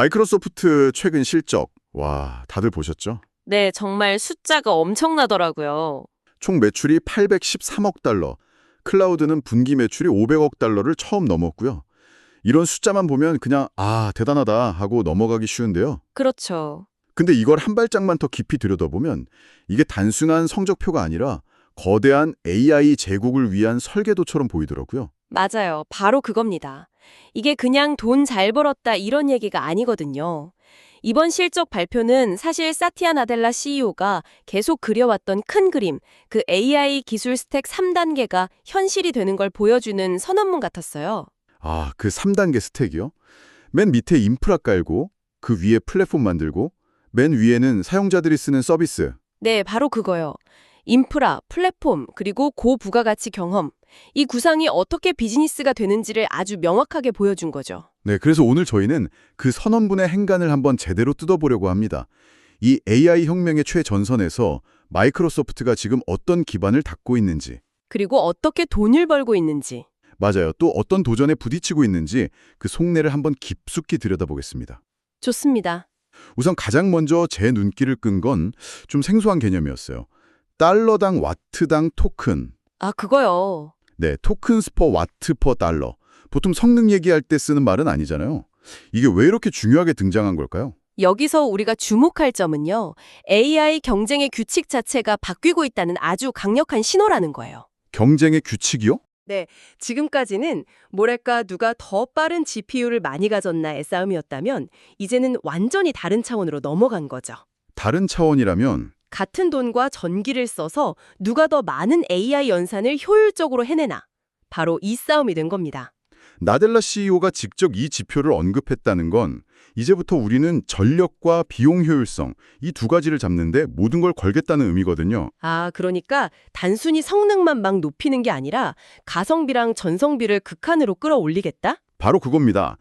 마이크로소프트 최근 실적, 와, 다들 보셨죠? 네, 정말 숫자가 엄청나더라고요. 총 매출이 813억 달러, 클라우드는 분기 매출이 500억 달러를 처음 넘었고요. 이런 숫자만 보면 그냥 대단하다 하고 넘어가기 쉬운데요. 그렇죠. 근데 이걸 한 발짝만 더 깊이 들여다보면 이게 단순한 성적표가 아니라 거대한 AI 제국을 위한 설계도처럼 보이더라고요. 맞아요. 바로 그겁니다. 이게 그냥 돈 잘 벌었다 이런 얘기가 아니거든요. 이번 실적 발표는 사실 사티아 나델라 CEO가 계속 그려왔던 큰 그림, 그 AI 기술 스택 3단계가 현실이 되는 걸 보여주는 선언문 같았어요. 그 3단계 스택이요? 맨 밑에 인프라 깔고 그 위에 플랫폼 만들고 맨 위에는 사용자들이 쓰는 서비스. 네, 바로 그거요. 인프라, 플랫폼, 그리고 고부가가치 경험. 이 구상이 어떻게 비즈니스가 되는지를 아주 명확하게 보여준 거죠. 네, 그래서 오늘 저희는 그 선언문의 행간을 한번 제대로 뜯어보려고 합니다. 이 AI 혁명의 최전선에서 마이크로소프트가 지금 어떤 기반을 닦고 있는지, 그리고 어떻게 돈을 벌고 있는지. 맞아요. 또 어떤 도전에 부딪히고 있는지 그 속내를 한번 깊숙이 들여다보겠습니다. 좋습니다. 우선 가장 먼저 제 눈길을 끈 건 좀 생소한 개념이었어요. 달러당 와트당 토큰. 그거요. 네, 토큰스 퍼 와트 퍼 달러. 보통 성능 얘기할 때 쓰는 말은 아니잖아요. 이게 왜 이렇게 중요하게 등장한 걸까요? 여기서 우리가 주목할 점은요. AI 경쟁의 규칙 자체가 바뀌고 있다는 아주 강력한 신호라는 거예요. 경쟁의 규칙이요? 네, 지금까지는 뭐랄까 누가 더 빠른 GPU를 많이 가졌나의 싸움이었다면 이제는 완전히 다른 차원으로 넘어간 거죠. 다른 차원이라면 같은 돈과 전기를 써서 누가 더 많은 AI 연산을 효율적으로 해내나. 바로 이 싸움이 된 겁니다. 나델라 CEO가 직접 이 지표를 언급했다는 건 이제부터 우리는 전력과 비용 효율성 이 두 가지를 잡는데 모든 걸 걸겠다는 의미거든요. 그러니까 단순히 성능만 막 높이는 게 아니라 가성비랑 전성비를 극한으로 끌어올리겠다? 바로 그겁니다.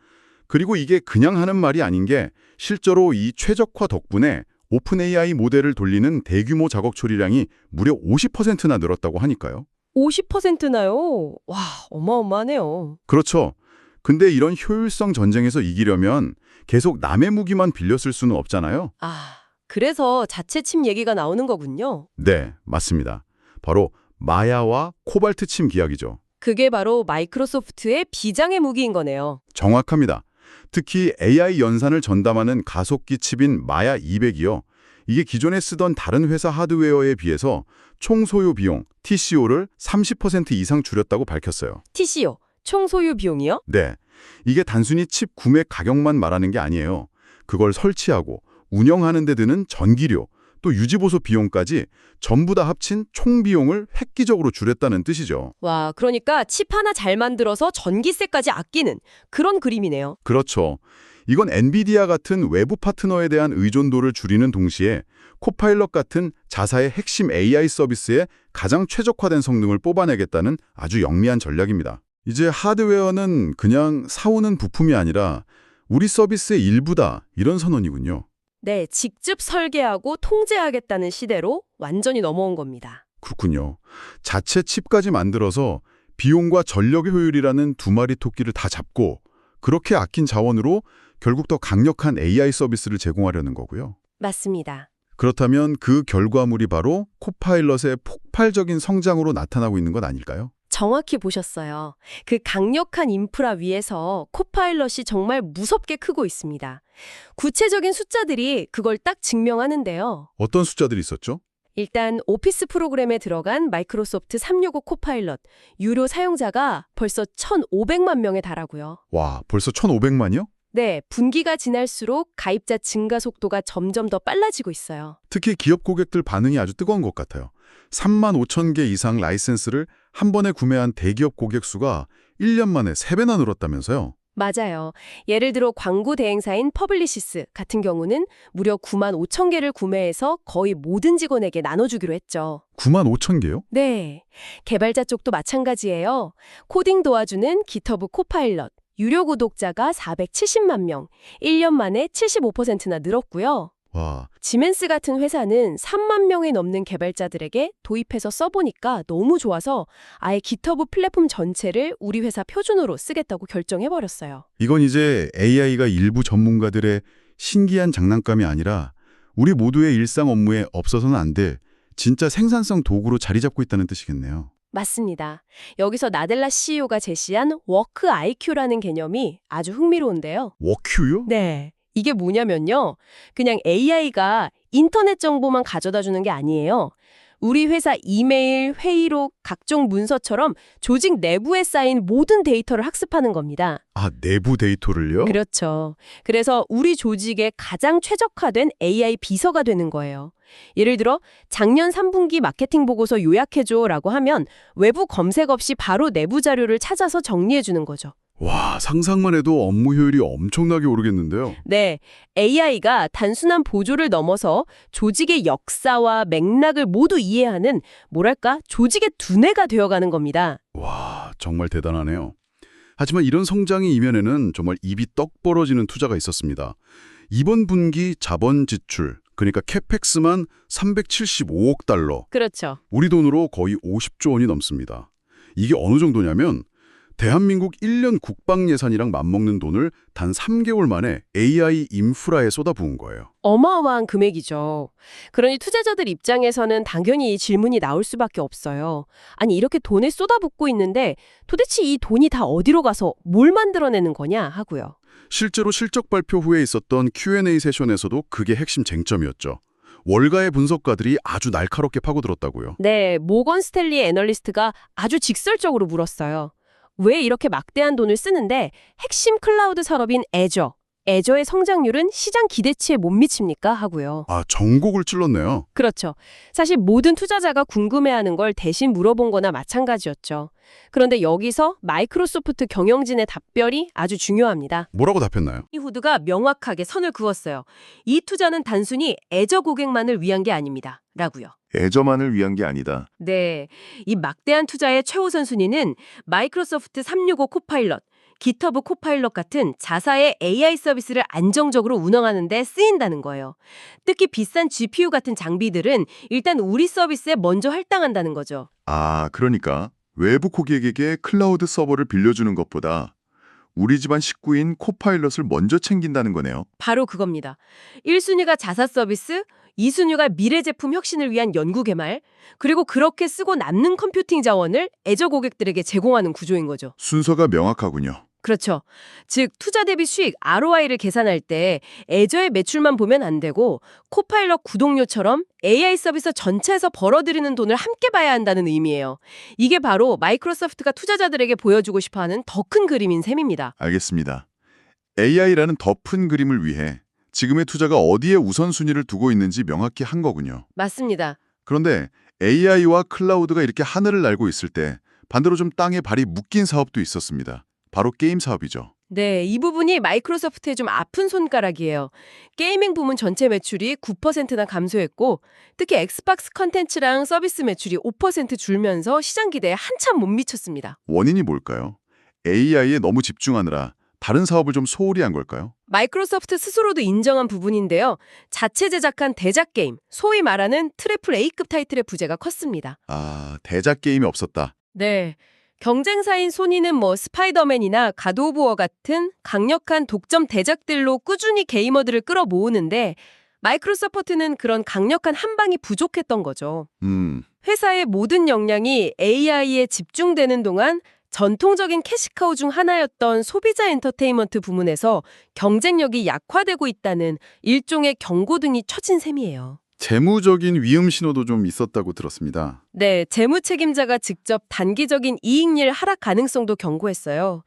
그리고 이게 그냥 하는 말이 아닌 게 실제로 이 최적화 덕분에 오픈 AI 모델을 돌리는 대규모 작업 처리량이 무려 50%나 늘었다고 하니까요. 50%나요? 와, 어마어마하네요. 그렇죠. 근데 이런 효율성 전쟁에서 이기려면 계속 남의 무기만 빌려 쓸 수는 없잖아요. 그래서 자체 칩 얘기가 나오는 거군요. 네, 맞습니다. 바로 마야와 코발트 칩 기약이죠. 그게 바로 마이크로소프트의 비장의 무기인 거네요. 정확합니다. 특히 AI 연산을 전담하는 가속기 칩인 마야 200이요. 이게 기존에 쓰던 다른 회사 하드웨어에 비해서 총 소요 비용, TCO를 30% 이상 줄였다고 밝혔어요. TCO, 총 소유 비용이요? 네, 이게 단순히 칩 구매 가격만 말하는 게 아니에요. 그걸 설치하고 운영하는 데 드는 전기료, 또 유지보수 비용까지 전부 다 합친 총 비용을 획기적으로 줄였다는 뜻이죠. 와, 그러니까 칩 하나 잘 만들어서 전기세까지 아끼는 그런 그림이네요. 그렇죠. 이건 엔비디아 같은 외부 파트너에 대한 의존도를 줄이는 동시에 코파일럿 같은 자사의 핵심 AI 서비스에 가장 최적화된 성능을 뽑아내겠다는 아주 영리한 전략입니다. 이제 하드웨어는 그냥 사오는 부품이 아니라 우리 서비스의 일부다 이런 선언이군요. 네, 직접 설계하고 통제하겠다는 시대로 완전히 넘어온 겁니다. 그렇군요. 자체 칩까지 만들어서 비용과 전력 효율이라는 두 마리 토끼를 다 잡고 그렇게 아낀 자원으로 결국 더 강력한 AI 서비스를 제공하려는 거고요. 맞습니다. 그렇다면 그 결과물이 바로 코파일럿의 폭발적인 성장으로 나타나고 있는 것 아닐까요? 정확히 보셨어요. 그 강력한 인프라 위에서 코파일럿이 정말 무섭게 크고 있습니다. 구체적인 숫자들이 그걸 딱 증명하는데요. 어떤 숫자들이 있었죠? 일단 오피스 프로그램에 들어간 마이크로소프트 365 코파일럿 유료 사용자가 벌써 1,500만 명에 달하고요. 와, 벌써 1,500만이요? 네, 분기가 지날수록 가입자 증가 속도가 점점 더 빨라지고 있어요. 특히 기업 고객들 반응이 아주 뜨거운 것 같아요. 35,000개 이상 라이센스를 한 번에 구매한 대기업 고객 수가 1년 만에 3배나 늘었다면서요? 맞아요. 예를 들어 광고 대행사인 퍼블리시스 같은 경우는 무려 95,000개를 구매해서 거의 모든 직원에게 나눠주기로 했죠. 95,000개요? 네, 개발자 쪽도 마찬가지예요. 코딩 도와주는 기터브 코파일럿, 유료 구독자가 470만 명, 1년 만에 75%나 늘었고요. 와, 지멘스 같은 회사는 3만 명이 넘는 개발자들에게 도입해서 써보니까 너무 좋아서 아예 GitHub 플랫폼 전체를 우리 회사 표준으로 쓰겠다고 결정해버렸어요. 이건 이제 AI가 일부 전문가들의 신기한 장난감이 아니라 우리 모두의 일상 업무에 없어서는 안 될 진짜 생산성 도구로 자리 잡고 있다는 뜻이겠네요. 맞습니다. 여기서 나델라 CEO가 제시한 워크 IQ라는 개념이 아주 흥미로운데요. 워큐요? 네. 이게 뭐냐면요. 그냥 AI가 인터넷 정보만 가져다 주는 게 아니에요. 우리 회사 이메일, 회의록, 각종 문서처럼 조직 내부에 쌓인 모든 데이터를 학습하는 겁니다. 아, 내부 데이터를요? 그렇죠. 그래서 우리 조직에 가장 최적화된 AI 비서가 되는 거예요. 예를 들어 작년 3분기 마케팅 보고서 요약해줘라고 하면 외부 검색 없이 바로 내부 자료를 찾아서 정리해주는 거죠. 와, 상상만 해도 업무 효율이 엄청나게 오르겠는데요. 네, AI가 단순한 보조를 넘어서 조직의 역사와 맥락을 모두 이해하는 뭐랄까 조직의 두뇌가 되어가는 겁니다. 와, 정말 대단하네요. 하지만 이런 성장의 이면에는 정말 입이 떡 벌어지는 투자가 있었습니다. 이번 분기 자본 지출, 그러니까 캐펙스만 375억 달러. 그렇죠. 우리 돈으로 거의 50조 원이 넘습니다. 이게 어느 정도냐면 대한민국 1년 국방 예산이랑 맞먹는 돈을 단 3개월 만에 AI 인프라에 쏟아부은 거예요. 어마어마한 금액이죠. 그러니 투자자들 입장에서는 당연히 이 질문이 나올 수밖에 없어요. 아니 이렇게 돈을 쏟아붓고 있는데 도대체 이 돈이 다 어디로 가서 뭘 만들어내는 거냐 하고요. 실제로 실적 발표 후에 있었던 Q&A 세션에서도 그게 핵심 쟁점이었죠. 월가의 분석가들이 아주 날카롭게 파고들었다고요. 네, 모건 스탠리 애널리스트가 아주 직설적으로 물었어요. 왜 이렇게 막대한 돈을 쓰는데 핵심 클라우드 산업인 애저의 성장률은 시장 기대치에 못 미칩니까? 하고요. 아, 정곡을 찔렀네요. 그렇죠. 사실 모든 투자자가 궁금해하는 걸 대신 물어본 거나 마찬가지였죠. 그런데 여기서 마이크로소프트 경영진의 답변이 아주 중요합니다. 뭐라고 답했나요? 이 후드가 명확하게 선을 그었어요. 이 투자는 단순히 애저 고객만을 위한 게 아닙니다. 라고요. 애저만을 위한 게 아니다. 네, 이 막대한 투자의 최우선 순위는 마이크로소프트 365 코파일럿, GitHub 코파일럿 같은 자사의 AI 서비스를 안정적으로 운영하는 데 쓰인다는 거예요. 특히 비싼 GPU 같은 장비들은 일단 우리 서비스에 먼저 할당한다는 거죠. 아, 그러니까 외부 고객에게 클라우드 서버를 빌려주는 것보다 우리 집안 식구인 코파일럿을 먼저 챙긴다는 거네요. 바로 그겁니다. 1순위가 자사 서비스, 2순위가 미래 제품 혁신을 위한 연구 개발, 그리고 그렇게 쓰고 남는 컴퓨팅 자원을 애저 고객들에게 제공하는 구조인 거죠. 순서가 명확하군요. 그렇죠. 즉 투자 대비 수익 ROI를 계산할 때 애저의 매출만 보면 안 되고 코파일럿 구독료처럼 AI 서비스 전체에서 벌어들이는 돈을 함께 봐야 한다는 의미예요. 이게 바로 마이크로소프트가 투자자들에게 보여주고 싶어하는 더 큰 그림인 셈입니다. 알겠습니다. AI라는 더 큰 그림을 위해 지금의 투자가 어디에 우선순위를 두고 있는지 명확히 한 거군요. 맞습니다. 그런데 AI와 클라우드가 이렇게 하늘을 날고 있을 때 반대로 좀 땅에 발이 묶인 사업도 있었습니다. 바로 게임 사업이죠. 네, 이 부분이 마이크로소프트의 좀 아픈 손가락이에요. 게이밍 부문 전체 매출이 9%나 감소했고 특히 엑스박스 컨텐츠랑 서비스 매출이 5% 줄면서 시장 기대에 한참 못 미쳤습니다. 원인이 뭘까요? AI에 너무 집중하느라 다른 사업을 좀 소홀히 한 걸까요? 마이크로소프트 스스로도 인정한 부분인데요. 자체 제작한 대작 게임, 소위 말하는 트리플 A급 타이틀의 부재가 컸습니다. 아, 대작 게임이 없었다. 네. 경쟁사인 소니는 스파이더맨이나 갓 오브 워 같은 강력한 독점 대작들로 꾸준히 게이머들을 끌어모으는데 마이크로소프트는 그런 강력한 한방이 부족했던 거죠. 회사의 모든 역량이 AI에 집중되는 동안 전통적인 캐시카우 중 하나였던 소비자 엔터테인먼트 부문에서 경쟁력이 약화되고 있다는 일종의 경고등이 쳐진 셈이에요. 재무적인 위험 신호도 좀 있었다고 들었습니다. 네, 재무 책임자가 직접 단기적인 이익률 하락 가능성도 경고했어요.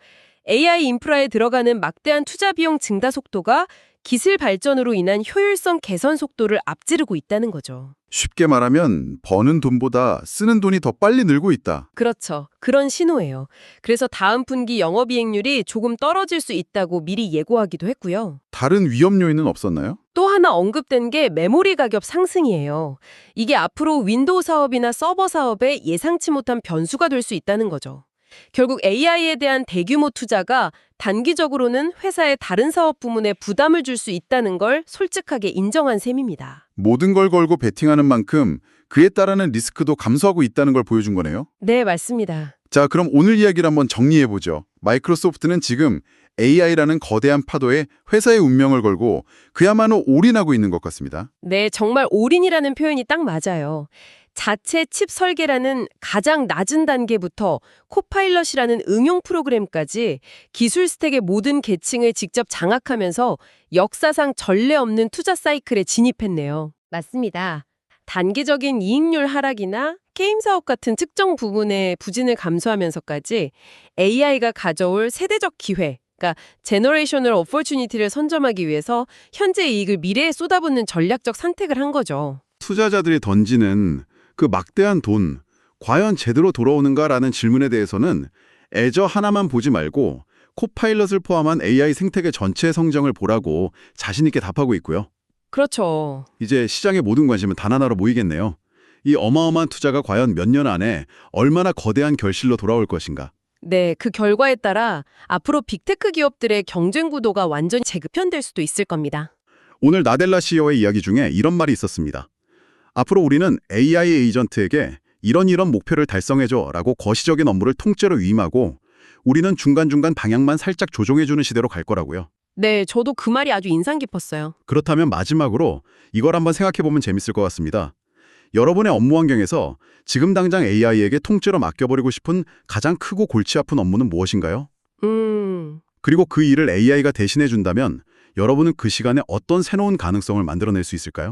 AI 인프라에 들어가는 막대한 투자 비용 증가 속도가 기술 발전으로 인한 효율성 개선 속도를 앞지르고 있다는 거죠. 쉽게 말하면 버는 돈보다 쓰는 돈이 더 빨리 늘고 있다. 그렇죠. 그런 신호예요. 그래서 다음 분기 영업이익률이 조금 떨어질 수 있다고 미리 예고하기도 했고요. 다른 위험 요인은 없었나요? 또 하나 언급된 게 메모리 가격 상승이에요. 이게 앞으로 윈도우 사업이나 서버 사업에 예상치 못한 변수가 될 수 있다는 거죠. 결국 AI에 대한 대규모 투자가 단기적으로는 회사의 다른 사업 부문에 부담을 줄 수 있다는 걸 솔직하게 인정한 셈입니다. 모든 걸 걸고 베팅하는 만큼 그에 따르는 리스크도 감수하고 있다는 걸 보여준 거네요. 네, 맞습니다. 자, 그럼 오늘 이야기를 한번 정리해보죠. 마이크로소프트는 지금 AI라는 거대한 파도에 회사의 운명을 걸고 그야말로 올인하고 있는 것 같습니다. 네, 정말 올인이라는 표현이 딱 맞아요. 자체 칩 설계라는 가장 낮은 단계부터 코파일럿이라는 응용 프로그램까지 기술 스택의 모든 계층을 직접 장악하면서 역사상 전례 없는 투자 사이클에 진입했네요. 맞습니다. 단기적인 이익률 하락이나 게임 사업 같은 특정 부분의 부진을 감수하면서까지 AI가 가져올 세대적 기회, 그러니까 제너레이셔널 어퍼튜니티를 선점하기 위해서 현재 이익을 미래에 쏟아붓는 전략적 선택을 한 거죠. 투자자들이 던지는 그 막대한 돈, 과연 제대로 돌아오는가라는 질문에 대해서는 애저 하나만 보지 말고 코파일럿을 포함한 AI 생태계 전체의 성장을 보라고 자신 있게 답하고 있고요. 그렇죠. 이제 시장의 모든 관심은 단 하나로 모이겠네요. 이 어마어마한 투자가 과연 몇 년 안에 얼마나 거대한 결실로 돌아올 것인가. 네, 그 결과에 따라 앞으로 빅테크 기업들의 경쟁 구도가 완전히 재급현될 수도 있을 겁니다. 오늘 나델라 CEO의 이야기 중에 이런 말이 있었습니다. 앞으로 우리는 AI 에이전트에게 이런 목표를 달성해줘 라고 거시적인 업무를 통째로 위임하고 우리는 중간중간 방향만 살짝 조종해주는 시대로 갈 거라고요. 네, 저도 그 말이 아주 인상 깊었어요. 그렇다면 마지막으로 이걸 한번 생각해보면 재밌을 것 같습니다. 여러분의 업무 환경에서 지금 당장 AI에게 통째로 맡겨버리고 싶은 가장 크고 골치 아픈 업무는 무엇인가요? 그리고 그 일을 AI가 대신해준다면 여러분은 그 시간에 어떤 새로운 가능성을 만들어낼 수 있을까요?